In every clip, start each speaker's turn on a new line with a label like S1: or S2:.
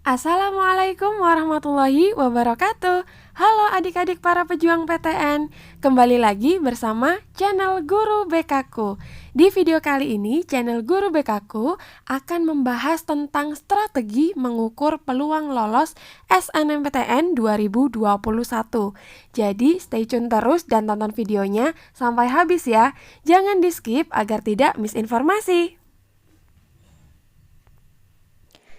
S1: Assalamualaikum warahmatullahi wabarakatuh. Halo adik-adik para pejuang PTN. Kembali lagi bersama channel Guru BKku. Di video kali ini, channel Guru BKku akan membahas tentang strategi mengukur peluang lolos SNMPTN 2021. Jadi stay tune terus dan tonton videonya sampai habis ya. Jangan di skip agar tidak miss informasi.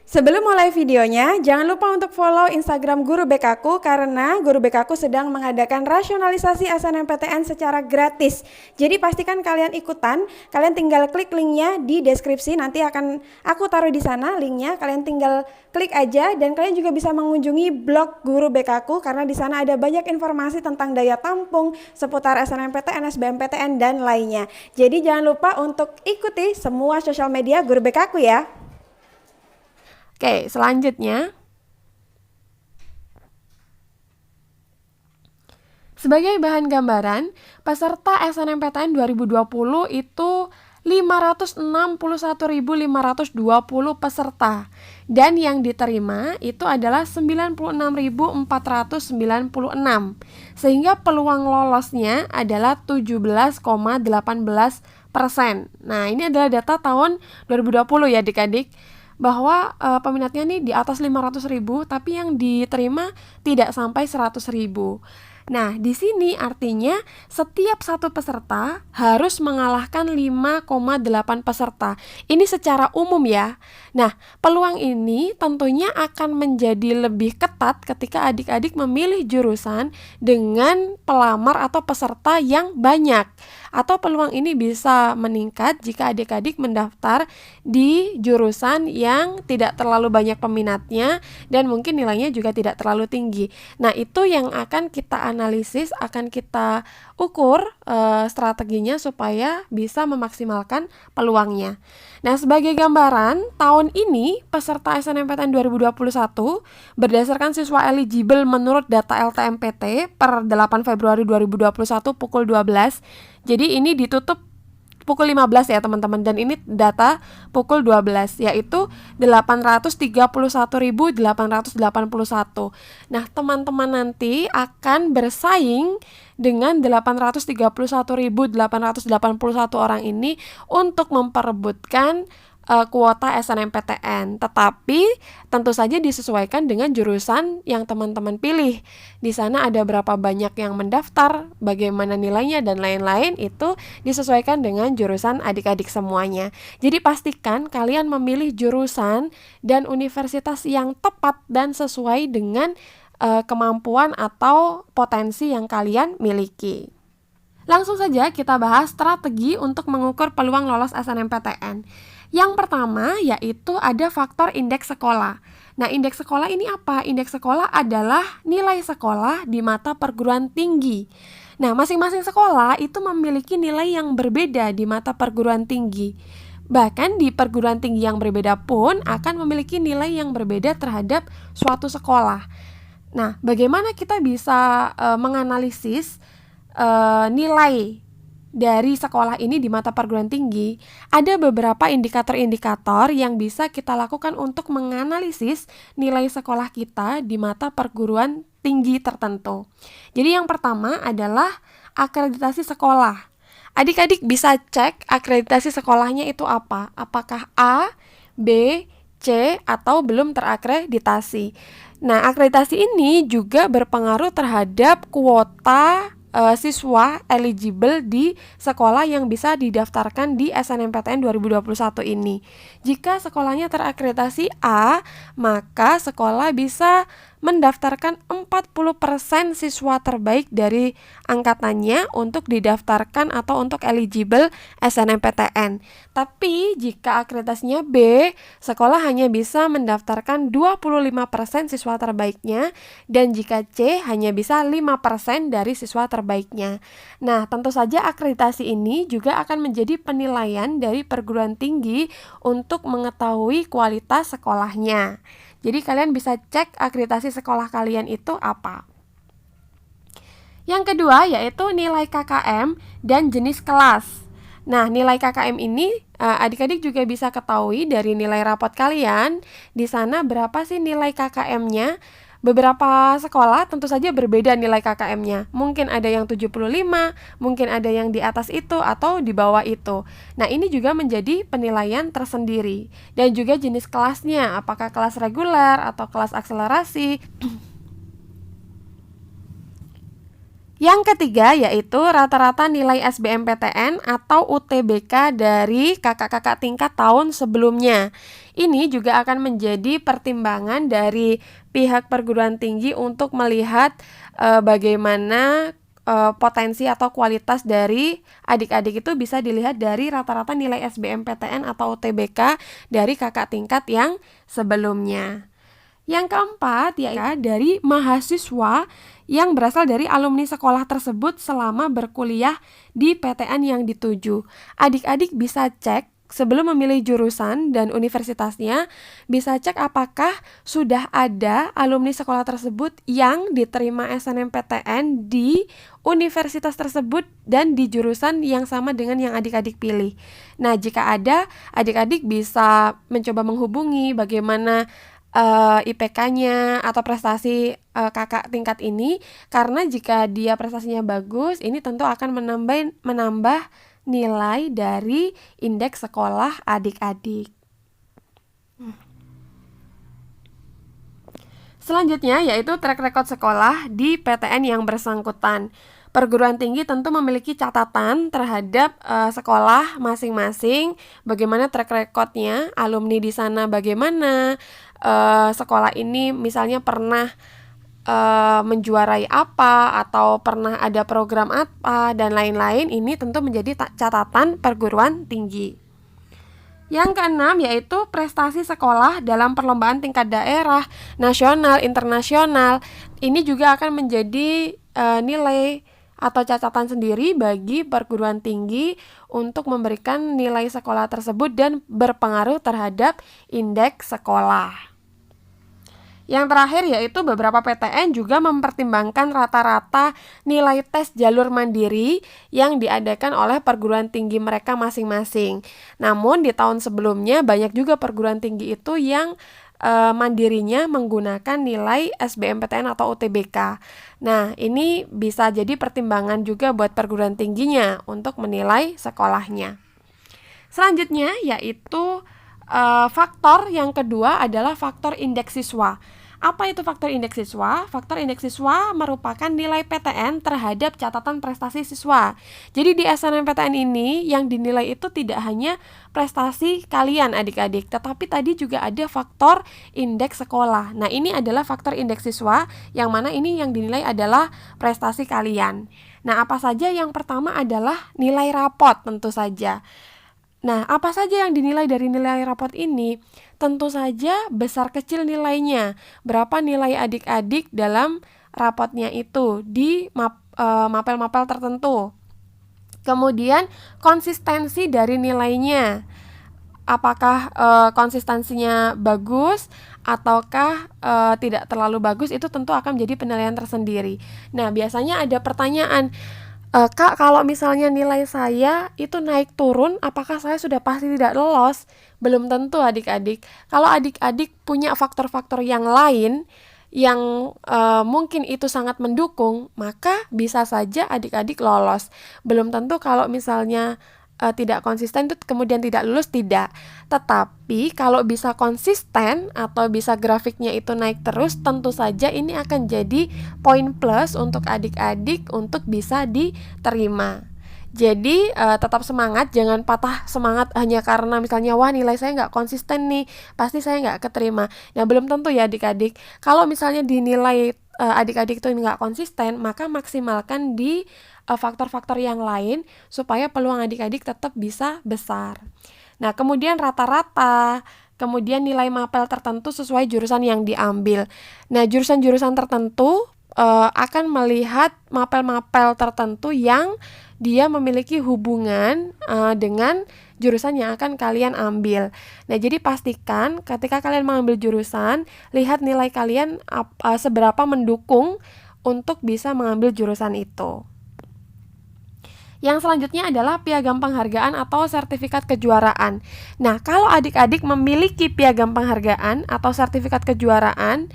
S1: Sebelum mulai videonya, jangan lupa untuk follow Instagram Guru BKku karena Guru BKku sedang mengadakan rasionalisasi SNMPTN secara gratis. Jadi pastikan kalian ikutan, kalian tinggal klik linknya di deskripsi, nanti akan aku taruh di sana linknya, kalian tinggal klik aja dan kalian juga bisa mengunjungi blog Guru BKku karena di sana ada banyak informasi tentang daya tampung seputar SNMPTN, SBMPTN dan lainnya. Jadi jangan lupa untuk ikuti semua sosial media Guru BKku ya. Oke, selanjutnya. Sebagai bahan gambaran, peserta SNMPTN 2020 itu 561.520 peserta. Dan yang diterima itu adalah 96.496. Sehingga peluang lolosnya adalah 17,18%. Nah, ini adalah data tahun 2020 ya adik-adik. Bahwa peminatnya nih di atas 500.000 tapi yang diterima tidak sampai 100.000. Nah, di sini artinya setiap satu peserta harus mengalahkan 5,8 peserta. Ini secara umum ya. Nah, peluang ini tentunya akan menjadi lebih ketat ketika adik-adik memilih jurusan dengan pelamar atau peserta yang banyak. Atau peluang ini bisa meningkat jika adik-adik mendaftar di jurusan yang tidak terlalu banyak peminatnya dan mungkin nilainya juga tidak terlalu tinggi. Nah, itu yang akan kita analisis, akan kita ukur strateginya supaya bisa memaksimalkan peluangnya. Nah, sebagai gambaran, tahun ini peserta SNMPTN 2021 berdasarkan siswa eligible menurut data LTMPT per 8 Februari 2021 pukul 12. Jadi ini ditutup pukul 15 ya teman-teman, dan ini data pukul 12 yaitu 831.881. Nah, teman-teman nanti akan bersaing dengan 831.881 orang ini untuk memperebutkan kuota SNMPTN, tetapi tentu saja disesuaikan dengan jurusan yang teman-teman pilih. Di sana ada berapa banyak yang mendaftar, bagaimana nilainya dan lain-lain, itu disesuaikan dengan jurusan adik-adik semuanya. Jadi pastikan kalian memilih jurusan dan universitas yang tepat dan sesuai dengan kemampuan atau potensi yang kalian miliki. Langsung saja kita bahas strategi untuk mengukur peluang lolos SNMPTN. Yang pertama yaitu ada faktor indeks sekolah. Nah, indeks sekolah ini apa? Indeks sekolah adalah nilai sekolah di mata perguruan tinggi. Nah, masing-masing sekolah itu memiliki nilai yang berbeda di mata perguruan tinggi. Bahkan di perguruan tinggi yang berbeda pun akan memiliki nilai yang berbeda terhadap suatu sekolah. Nah, bagaimana kita bisa menganalisis nilai dari sekolah ini di mata perguruan tinggi? Ada beberapa indikator-indikator yang bisa kita lakukan untuk menganalisis nilai sekolah kita di mata perguruan tinggi tertentu. Jadi yang pertama adalah akreditasi sekolah. Adik-adik bisa cek akreditasi sekolahnya itu apa? Apakah A, B, C, atau belum terakreditasi. Nah, akreditasi ini juga berpengaruh terhadap kuota siswa eligible di sekolah yang bisa didaftarkan di SNMPTN 2021 ini. Jika sekolahnya terakreditasi A, maka sekolah bisa mendaftarkan 40% siswa terbaik dari angkatannya untuk didaftarkan atau untuk eligible SNMPTN. Tapi jika akreditasinya B, sekolah hanya bisa mendaftarkan 25% siswa terbaiknya, dan jika C hanya bisa 5% dari siswa terbaiknya. Nah, tentu saja akreditasi ini juga akan menjadi penilaian dari perguruan tinggi untuk mengetahui kualitas sekolahnya. Jadi kalian bisa cek akreditasi sekolah kalian itu apa. Yang kedua yaitu nilai KKM dan jenis kelas. Nah, nilai KKM ini adik-adik juga bisa ketahui dari nilai rapot kalian. Di sana berapa sih nilai KKM-nya? Beberapa sekolah tentu saja berbeda nilai KKM-nya. Mungkin ada yang 75, mungkin ada yang di atas itu atau di bawah itu. Nah, ini juga menjadi penilaian tersendiri. Dan juga jenis kelasnya, apakah kelas reguler atau kelas akselerasi. Yang ketiga yaitu rata-rata nilai SBMPTN atau UTBK dari kakak-kakak tingkat tahun sebelumnya. Ini juga akan menjadi pertimbangan dari pihak perguruan tinggi untuk melihat bagaimana potensi atau kualitas dari adik-adik itu bisa dilihat dari rata-rata nilai SBMPTN atau UTBK dari kakak tingkat yang sebelumnya. Yang keempat, yaitu dari mahasiswa yang berasal dari alumni sekolah tersebut selama berkuliah di PTN yang dituju. Adik-adik bisa cek sebelum memilih jurusan dan universitasnya, bisa cek apakah sudah ada alumni sekolah tersebut yang diterima SNMPTN di universitas tersebut dan di jurusan yang sama dengan yang adik-adik pilih. Nah, jika ada, adik-adik bisa mencoba menghubungi bagaimana IPK-nya atau prestasi kakak tingkat ini, karena jika dia prestasinya bagus, ini tentu akan menambah nilai dari indeks sekolah adik-adik. Selanjutnya yaitu track record sekolah di PTN yang bersangkutan. Perguruan tinggi tentu memiliki catatan terhadap sekolah masing-masing, bagaimana track recordnya, alumni di sana bagaimana, sekolah ini misalnya pernah menjuarai apa atau pernah ada program apa dan lain-lain. Ini tentu menjadi catatan perguruan tinggi. Yang keenam yaitu prestasi sekolah dalam perlombaan tingkat daerah, nasional, internasional. Ini juga akan menjadi nilai atau catatan sendiri bagi perguruan tinggi untuk memberikan nilai sekolah tersebut dan berpengaruh terhadap indeks sekolah. Yang terakhir yaitu beberapa PTN juga mempertimbangkan rata-rata nilai tes jalur mandiri yang diadakan oleh perguruan tinggi mereka masing-masing. Namun di tahun sebelumnya banyak juga perguruan tinggi itu yang mandirinya menggunakan nilai SBMPTN atau UTBK. Nah, ini bisa jadi pertimbangan juga buat perguruan tingginya untuk menilai sekolahnya. Selanjutnya yaitu faktor yang kedua adalah faktor indeks siswa. Apa itu faktor indeks siswa? Faktor indeks siswa merupakan nilai PTN terhadap catatan prestasi siswa. Jadi di SNMPTN ini yang dinilai itu tidak hanya prestasi kalian adik-adik, tetapi tadi juga ada faktor indeks sekolah. Nah, ini adalah faktor indeks siswa yang mana ini yang dinilai adalah prestasi kalian. Nah, apa saja? Yang pertama adalah nilai rapot tentu saja. Nah, apa saja yang dinilai dari nilai rapot ini? Tentu saja besar kecil nilainya. Berapa nilai adik-adik dalam rapotnya itu di mapel-mapel tertentu. Kemudian konsistensi dari nilainya. Apakah konsistensinya bagus ataukah tidak terlalu bagus, itu tentu akan menjadi penilaian tersendiri. Nah, biasanya ada pertanyaan, Kak, kalau misalnya nilai saya itu naik turun, apakah saya sudah pasti tidak lolos? Belum tentu adik-adik. Kalau adik-adik punya faktor-faktor yang lain yang mungkin itu sangat mendukung, maka bisa saja adik-adik lolos. Belum tentu kalau misalnya tidak konsisten itu kemudian tidak lulus, tidak. Tetapi kalau bisa konsisten atau bisa grafiknya itu naik terus, tentu saja ini akan jadi poin plus untuk adik-adik untuk bisa diterima. Jadi tetap semangat, jangan patah semangat hanya karena misalnya wah nilai saya nggak konsisten nih, pasti saya nggak keterima. Nah, belum tentu ya adik-adik. Kalau misalnya dinilai adik-adik itu nggak konsisten, maka maksimalkan di faktor-faktor yang lain supaya peluang adik-adik tetap bisa besar. Nah, kemudian rata-rata, kemudian nilai mapel tertentu sesuai jurusan yang diambil. Nah, jurusan-jurusan tertentu akan melihat mapel-mapel tertentu yang dia memiliki hubungan dengan jurusan yang akan kalian ambil. Nah, jadi pastikan ketika kalian mengambil jurusan, lihat nilai kalian seberapa mendukung untuk bisa mengambil jurusan itu. Yang selanjutnya adalah piagam penghargaan atau sertifikat kejuaraan. Nah, kalau adik-adik memiliki piagam penghargaan atau sertifikat kejuaraan,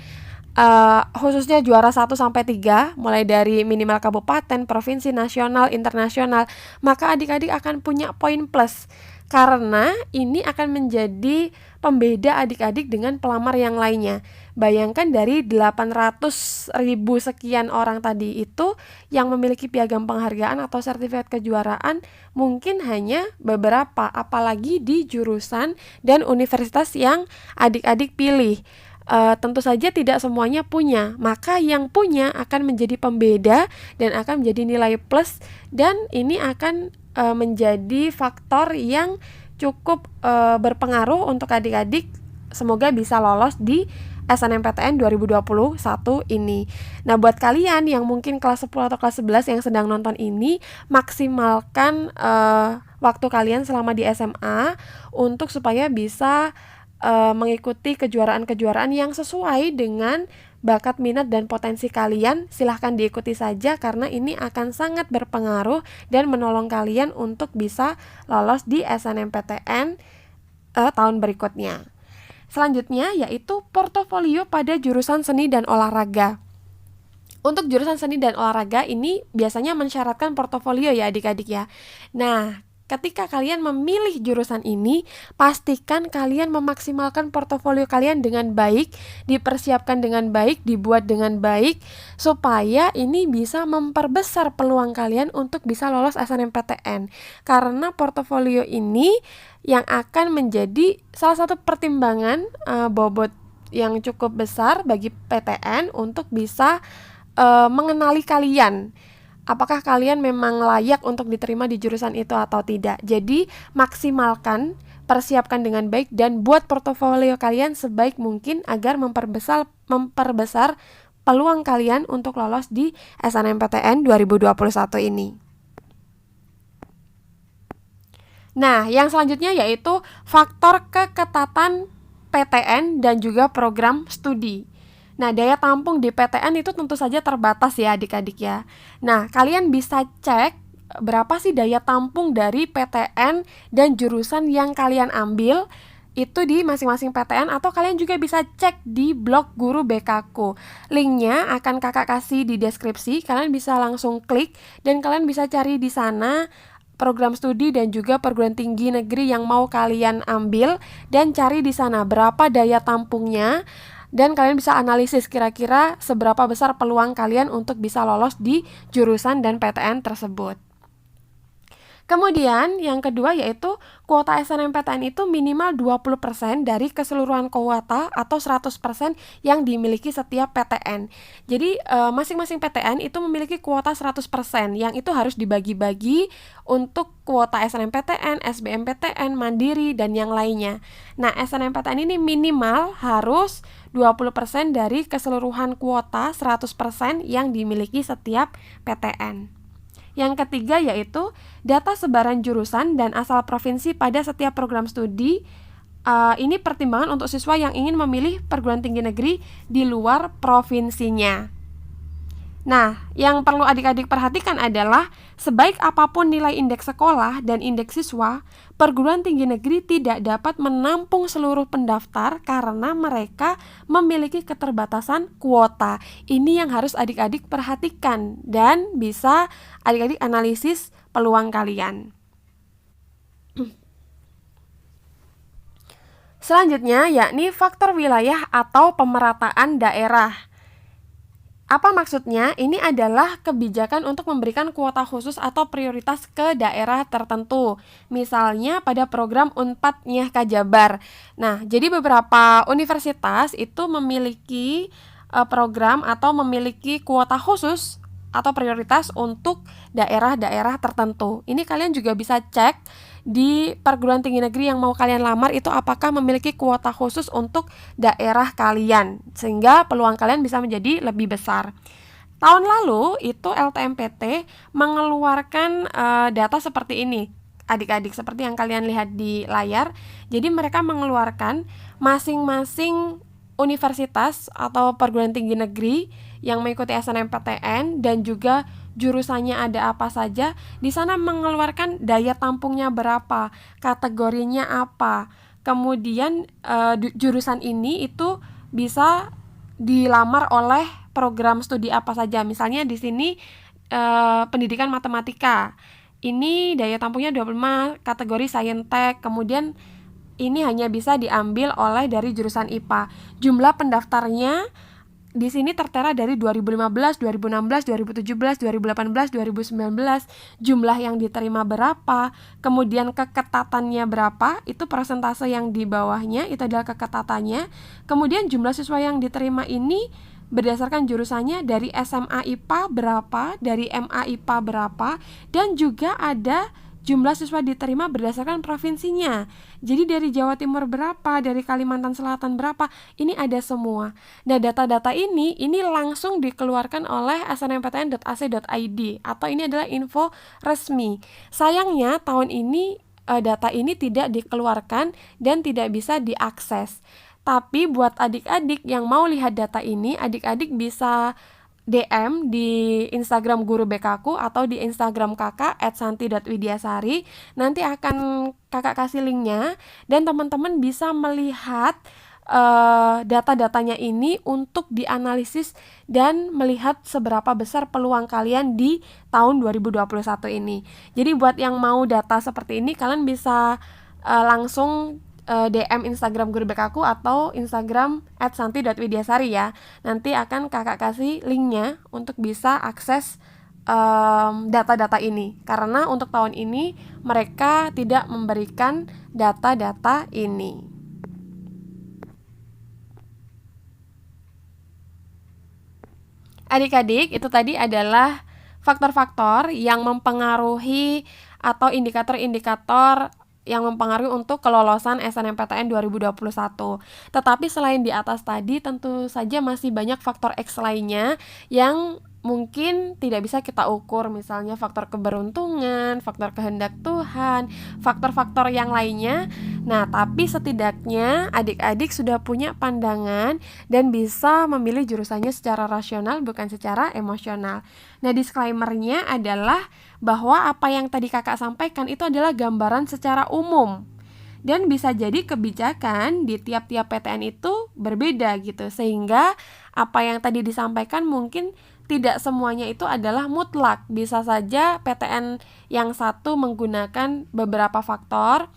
S1: khususnya juara 1-3, mulai dari minimal kabupaten, provinsi, nasional, internasional, maka adik-adik akan punya poin plus. Karena ini akan menjadi pembeda adik-adik dengan pelamar yang lainnya. Bayangkan dari 800.000 sekian orang tadi itu yang memiliki piagam penghargaan atau sertifikat kejuaraan mungkin hanya beberapa, apalagi di jurusan dan universitas yang adik-adik pilih. Tentu saja tidak semuanya punya, maka yang punya akan menjadi pembeda dan akan menjadi nilai plus, dan ini akan menjadi faktor yang cukup berpengaruh untuk adik-adik semoga bisa lolos di SNMPTN 2021 ini. Nah, buat kalian yang mungkin kelas 10 atau kelas 11 yang sedang nonton ini, maksimalkan waktu kalian selama di SMA untuk supaya bisa mengikuti kejuaraan-kejuaraan yang sesuai dengan bakat, minat, dan potensi kalian. Silahkan diikuti saja karena ini akan sangat berpengaruh dan menolong kalian untuk bisa lolos di SNMPTN tahun berikutnya. Selanjutnya yaitu portofolio pada jurusan seni dan olahraga. Untuk jurusan seni dan olahraga ini biasanya mensyaratkan portofolio ya adik-adik ya. Nah, ketika kalian memilih jurusan ini, pastikan kalian memaksimalkan portofolio kalian dengan baik, dipersiapkan dengan baik, dibuat dengan baik, supaya ini bisa memperbesar peluang kalian untuk bisa lolos SNMPTN. Karena portofolio ini yang akan menjadi salah satu pertimbangan bobot yang cukup besar bagi PTN untuk bisa mengenali kalian. Apakah kalian memang layak untuk diterima di jurusan itu atau tidak. Jadi maksimalkan, persiapkan dengan baik, dan buat portofolio kalian sebaik mungkin agar memperbesar peluang kalian untuk lolos di SNMPTN 2021 ini. Nah, yang selanjutnya yaitu faktor keketatan PTN dan juga program studi. Nah, daya tampung di PTN itu tentu saja terbatas ya adik-adik ya. Nah, kalian bisa cek berapa sih daya tampung dari PTN dan jurusan yang kalian ambil itu di masing-masing PTN, atau kalian juga bisa cek di blog Guru BKku. Linknya akan kakak kasih di deskripsi, kalian bisa langsung klik dan kalian bisa cari di sana program studi dan juga perguruan tinggi negeri yang mau kalian ambil, dan cari di sana berapa daya tampungnya, dan kalian bisa analisis kira-kira seberapa besar peluang kalian untuk bisa lolos di jurusan dan PTN tersebut. Kemudian yang kedua yaitu kuota SNMPTN itu minimal 20% dari keseluruhan kuota atau 100% yang dimiliki setiap PTN. Jadi masing-masing PTN itu memiliki kuota 100% yang itu harus dibagi-bagi untuk kuota SNMPTN, SBMPTN, Mandiri, dan yang lainnya. Nah, SNMPTN ini minimal harus 20% dari keseluruhan kuota 100% yang dimiliki setiap PTN. Yang ketiga yaitu data sebaran jurusan dan asal provinsi pada setiap program studi. Ini pertimbangan untuk siswa yang ingin memilih perguruan tinggi negeri di luar provinsinya. Nah, yang perlu adik-adik perhatikan adalah sebaik apapun nilai indeks sekolah dan indeks siswa, perguruan tinggi negeri tidak dapat menampung seluruh pendaftar karena mereka memiliki keterbatasan kuota. Ini yang harus adik-adik perhatikan dan bisa adik-adik analisis peluang kalian. Selanjutnya yakni faktor wilayah atau pemerataan daerah. Apa maksudnya? Ini adalah kebijakan untuk memberikan kuota khusus atau prioritas ke daerah tertentu. Misalnya pada program Unpad Nyah Jabar. Nah, jadi beberapa universitas itu memiliki program atau memiliki kuota khusus atau prioritas untuk daerah-daerah tertentu. Ini kalian juga bisa cek di perguruan tinggi negeri yang mau kalian lamar itu apakah memiliki kuota khusus untuk daerah kalian, sehingga peluang kalian bisa menjadi lebih besar. Tahun lalu itu LTMPT mengeluarkan data seperti ini, adik-adik, seperti yang kalian lihat di layar. Jadi mereka mengeluarkan masing-masing universitas atau perguruan tinggi negeri yang mengikuti SNMPTN dan juga jurusannya ada apa saja, di sana mengeluarkan daya tampungnya berapa, kategorinya apa. Kemudian jurusan ini itu bisa dilamar oleh program studi apa saja. Misalnya di sini pendidikan matematika. Ini daya tampungnya 25, kategori Saintek. Kemudian ini hanya bisa diambil oleh dari jurusan IPA. Jumlah pendaftarnya di sini tertera dari 2015, 2016, 2017, 2018, 2019, jumlah yang diterima berapa, kemudian keketatannya berapa, itu persentase yang di bawahnya, itu adalah keketatannya. Kemudian jumlah siswa yang diterima ini berdasarkan jurusannya dari SMA IPA berapa, dari MA IPA berapa, dan juga ada jumlah siswa diterima berdasarkan provinsinya. Jadi dari Jawa Timur berapa, dari Kalimantan Selatan berapa, ini ada semua. Nah, data-data ini langsung dikeluarkan oleh snmptn.ac.id atau ini adalah info resmi. Sayangnya tahun ini data ini tidak dikeluarkan dan tidak bisa diakses. Tapi buat adik-adik yang mau lihat data ini, adik-adik bisa DM di Instagram Guru BKku atau di Instagram kakak @santi.widyasari. Nanti akan kakak kasih linknya dan teman-teman bisa melihat data-datanya ini untuk dianalisis dan melihat seberapa besar peluang kalian di tahun 2021 ini. Jadi buat yang mau data seperti ini, kalian bisa langsung DM Instagram Guru BKku atau Instagram @santi.widyasari ya. Nanti akan kakak kasih linknya untuk bisa akses data-data ini. Karena untuk tahun ini mereka tidak memberikan data-data ini. Adik-adik, itu tadi adalah faktor-faktor yang mempengaruhi atau indikator-indikator yang mempengaruhi untuk kelolosan SNMPTN 2021. Tetapi selain di atas tadi, tentu saja masih banyak faktor X lainnya yang mungkin tidak bisa kita ukur, misalnya faktor keberuntungan, faktor kehendak Tuhan, faktor-faktor yang lainnya. Nah, tapi setidaknya adik-adik sudah punya pandangan dan bisa memilih jurusannya secara rasional bukan secara emosional. Nah, disclaimer-nya adalah bahwa apa yang tadi kakak sampaikan itu adalah gambaran secara umum. Dan bisa jadi kebijakan di tiap-tiap PTN itu berbeda gitu. Sehingga apa yang tadi disampaikan mungkin tidak semuanya itu adalah mutlak. Bisa saja PTN yang satu menggunakan beberapa faktor,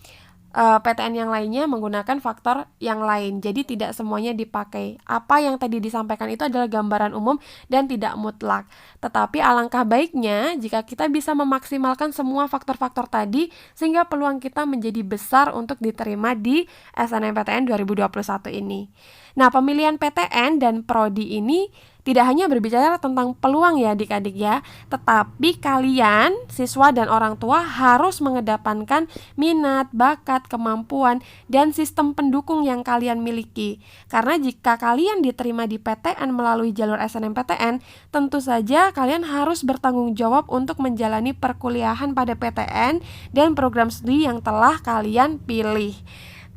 S1: PTN yang lainnya menggunakan faktor yang lain. Jadi tidak semuanya dipakai. Apa yang tadi disampaikan itu adalah gambaran umum dan tidak mutlak. Tetapi alangkah baiknya jika kita bisa memaksimalkan semua faktor-faktor tadi sehingga peluang kita menjadi besar untuk diterima di SNMPTN 2021 ini. Nah, pemilihan PTN dan prodi ini tidak hanya berbicara tentang peluang ya adik-adik ya, tetapi kalian, siswa dan orang tua harus mengedepankan minat, bakat, kemampuan, dan sistem pendukung yang kalian miliki. Karena jika kalian diterima di PTN melalui jalur SNMPTN, tentu saja kalian harus bertanggung jawab untuk menjalani perkuliahan pada PTN dan program studi yang telah kalian pilih.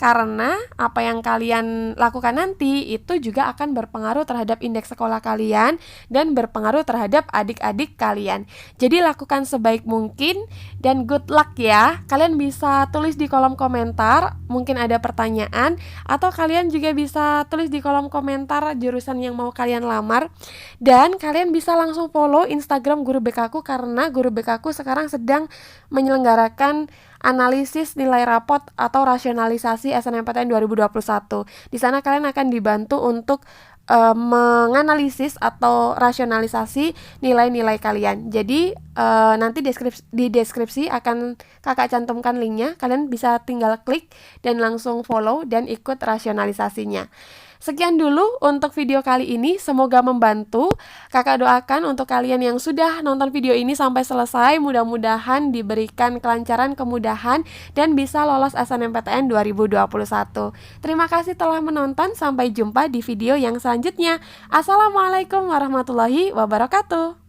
S1: Karena apa yang kalian lakukan nanti itu juga akan berpengaruh terhadap indeks sekolah kalian dan berpengaruh terhadap adik-adik kalian. Jadi lakukan sebaik mungkin dan good luck ya. Kalian bisa tulis di kolom komentar, mungkin ada pertanyaan, atau kalian juga bisa tulis di kolom komentar jurusan yang mau kalian lamar. Dan kalian bisa langsung follow Instagram Guru BKku karena Guru BKku sekarang sedang menyelenggarakan analisis nilai rapot atau rasionalisasi SNMPTN 2021. Di sana kalian akan dibantu untuk menganalisis atau rasionalisasi nilai-nilai kalian. Jadi nanti di deskripsi akan kakak cantumkan linknya. Kalian bisa tinggal klik dan langsung follow dan ikut rasionalisasinya. Sekian dulu untuk video kali ini, semoga membantu. Kakak doakan untuk kalian yang sudah nonton video ini sampai selesai, mudah-mudahan diberikan kelancaran, kemudahan, dan bisa lolos SNMPTN 2021. Terima kasih telah menonton, sampai jumpa di video yang selanjutnya. Assalamualaikum warahmatullahi wabarakatuh.